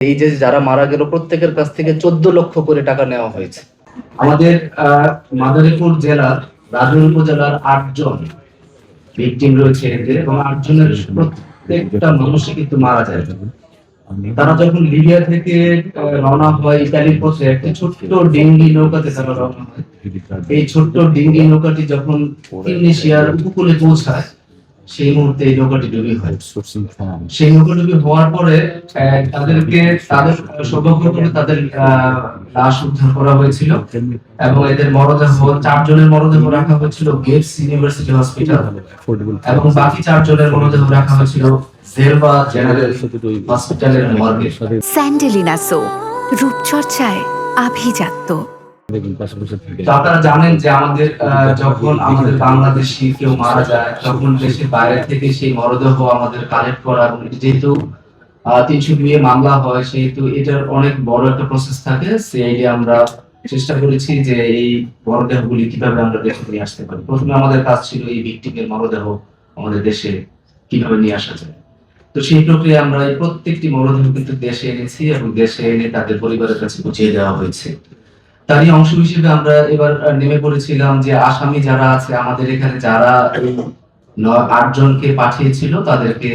এই যে যারা মারা গেল প্রত্যেকের কাছ থেকে 14 লক্ষ করে টাকা নেওয়া হয়েছে। আমাদের মাদারীপুর জেলার রাজৌরি উপজেলার 8 জন ভিকটিম রয়েছে এদের, এবং 8 জনের প্রত্যেকটা মানুষই কিন্তু মারা যায়। তারা যখন লিবিয়া থেকে রওনা হয় ইতালির পথে, একটা ছোট্ট ডিঙ্গি নৌকাতে তারা রওনা হয়। এই ছোট্ট ডিঙ্গি নৌকাটি যখন তিউনিসিয়ার উপকূলে পৌঁছায়, সেই মুহূর্তে এই নৌকাটি ডুবি হয়। সেই নৌকা ডুবি হওয়ার পরে তাদের সৌভাগ্যক্রমে তাদের লাশ উদ্ধার করা হয়েছিল, এবং এদের মরদেহ 4 জনের মরদেহ রাখা হয়েছিল গেটস ইউনিভার্সিটি হসপিটাল, এবং বাকি 4 জনের মরদেহ রাখা হয়েছিল জেরবা জেনারেল হসপিটালের মর্গে। স্যান্ডেলিনা সো, রূপচর্চায় আভিজাত্য। আপনারা জানেন যে যখন আমাদের বাংলাদেশি কেউ মারা যায়, তখন দেশের বাইরে থেকে সেই মরদেহ আমাদের কালেক্ট করা, যেহেতু 302 মামলা হয়, সেহেতু এটার অনেক বড় একটা প্রসেস থাকে। সেই আমরা চেষ্টা করেছি যে এই মরদেহগুলি কিভাবে আমরা দেশে নিয়ে আসতে পারি। প্রথমে আমাদের কাজ ছিল এই ভিকটিমের মরদেহ আমাদের দেশে কিভাবে নিয়ে আসা যায়। তো সেই প্রক্রিয়া আমরা এই প্রত্যেকটি মরদেহ কিন্তু দেশে এনেছি, এবং দেশে এনে তাদের পরিবারের কাছে পৌঁছে দেওয়া হয়েছে। তারই অংশ হিসেবে আমরা এবার নেমে পড়েছিলাম যে আসামি যারা আছে আমাদের এখানে, যারা এই 8 জনকে পাঠিয়েছিল, তাদেরকে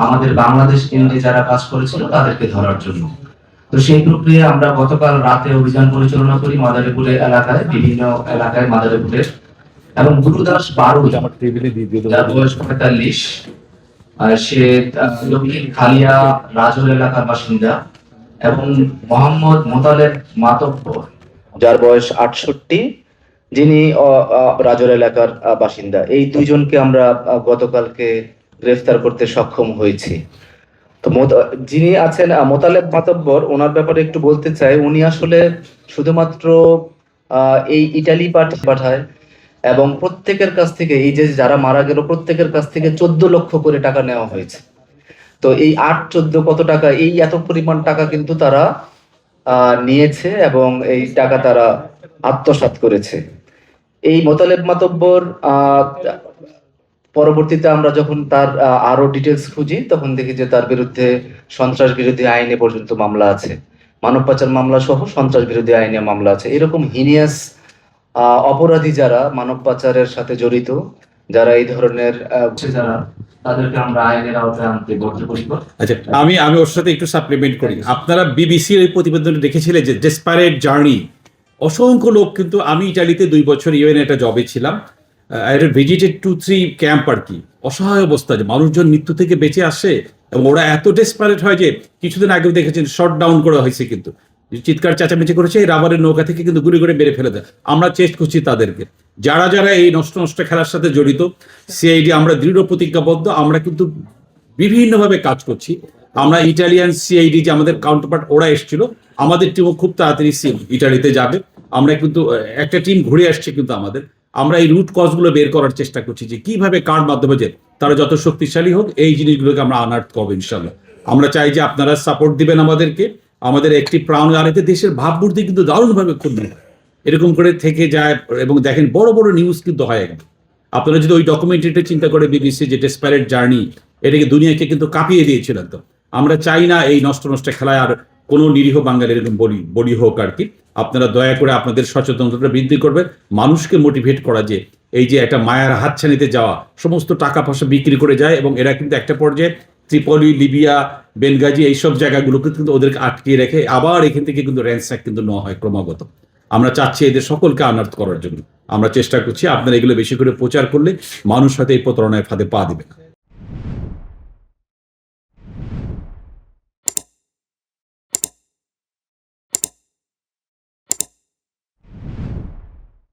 আমাদের বাংলাদেশ এন্ডে যারা কাজ করেছিল তাদেরকে ধরার জন্য। তো সেই প্রক্রিয়া আমরা গতকাল রাতে অভিযান পরিচালনা করি মাদারীপুরের এলাকায়, বিভিন্ন এলাকায় মাদারীপুরের, এবং গুরুদাস বারুই যার বয়স 45, আর সে দক্ষিণ খালিয়া রাজৌর এলাকার বাসিন্দা, এবং মোহাম্মদ মোতালেব মাতব্বর যার বয়স 68, যিনি রাজৌর এলাকার বাসিন্দা। এই 2 জনকে আমরা গতকালকে গ্রেফতার করতে সক্ষম হয়েছি। তো যিনি আছেন মোতালেব মাতব্বর, ওনার ব্যাপারে একটু বলতে চাই। উনি আসলে শুধুমাত্র এই ইটালি পাঠায়, এবং প্রত্যেকের কাছ থেকে, এই যে যারা মারা গেল প্রত্যেকের কাছ থেকে 14 লক্ষ করে টাকা নেওয়া হয়েছে। তো এই 8-14 কত টাকা, এই এত পরিমাণ টাকা কিন্তু তারা নিয়েছে, এবং এই টাকা তারা আত্মসাৎ করেছে। এই মোতালেব মাতব্বর পরবর্তীতে আমরা যখন তার আরো ডিটেলস খুঁজি, তখন দেখি যে তার বিরুদ্ধে সন্ত্রাস বিরোধী আইনে পর্যন্ত মামলা আছে, মানব পাচার মামলা সহ সন্ত্রাস বিরোধী আইনে মামলা আছে। এরকম হিনিয়াস অপরাধী যারা মানব পাচারের সাথে জড়িত, যারা এই ধরনের যারা, তাদেরকে আমরা আইনের আওতায় আনতে বদ্ধপরিকর। আচ্ছা, আমি ওর সাথে একটু সাপ্লিমেন্ট করি। আপনারা বিবিসির এই প্রতিবেদনে দেখেছিলেন যে ডেসপারেট জার্নি, অসংখ্য লোক কিন্তু, আমি ইটালিতে 2 বছর ইউএন একটা জবে ছিলাম, একটা ভিজিটেড 2-3 ক্যাম্প আর কি, অসহায় অবস্থা, যে মানুষজন মৃত্যু থেকে বেঁচে আসে, এবং ওরা এত ডেসপারেট হয় যে কিছুদিন আগেও দেখেছেন শট ডাউন করা হয়েছে, কিন্তু চিৎকার চেঁচামেচি করেছে, এই রাবারের নৌকা থেকে কিন্তু গুলি করে মেরে ফেলে দেয়। আমরা চেষ্টা করছি তাদেরকে, যারা যারা এই নষ্ট খেলার সাথে জড়িত, সিআইডি আমরা দৃঢ় প্রতিজ্ঞাবদ্ধ, আমরা কিন্তু বিভিন্নভাবে কাজ করছি। আমরা ইটালিয়ান সিআইডি যে আমাদের কাউন্টারপার্ট, ওরা এসেছিল, আমাদের টিমও খুব তাড়াতাড়ি ইটালিতে যাবে। আমরা কিন্তু একটা টিম ঘুরে আসছে, কিন্তু আমরা এই রুট কজগুলো বের করার চেষ্টা করছি, যে কিভাবে কার মাধ্যমে যে তারা যত শক্তিশালী হোক, এই জিনিসগুলোকে আমরা আনার্ট করবো ইনশাল্লাহ। আমরা চাই যে আপনারা সাপোর্ট দিবেন আমাদেরকে, আমাদের একটি প্রাণ। আর এতে দেশের ভাবমূর্তি কিন্তু দারুণভাবে ক্ষুণ্ণ হয়, এরকম করে থেকে যায়। এবং দেখেন বড় বড় নিউজ কিন্তু হয় একদম। আপনারা যদি ওই ডকুমেন্টারিটা চিন্তা করে বিবিসি, যে ডেসপারেট জার্নি, এটাকে দুনিয়াকে কিন্তু কাঁপিয়ে দিয়েছিল একদম। আমরা চাই না এই নষ্ট খেলায় আর কোনো নিরীহ বাঙালি এরকম বলি হোক আর কি। আপনারা দয়া করে আপনাদের সচেতনতা বৃদ্ধি করবেন, মানুষকে মোটিভেট করা, যে এই যে একটা মায়ার হাতছানিতে যাওয়া, সমস্ত টাকা পয়সা বিক্রি করে যায়, এবং এরা কিন্তু একটা পর্যায়ে ত্রিপলি, লিবিয়া, বেনগাজি, এইসব জায়গাগুলোকে কিন্তু ওদেরকে আটকিয়ে রেখে আবার এখান থেকে কিন্তু র্যান্সাক কিন্তু নেওয়া হয় ক্রমাগত। আমরা চাচ্ছি এদের সকলকে আনার্থ করার জন্য। আমরা চেষ্টা করছি, আপনারা এগুলো বেশি করে প্রচার করলে মানুষ হয়তো এই প্রতারণায় ফাঁদে পা দিবে।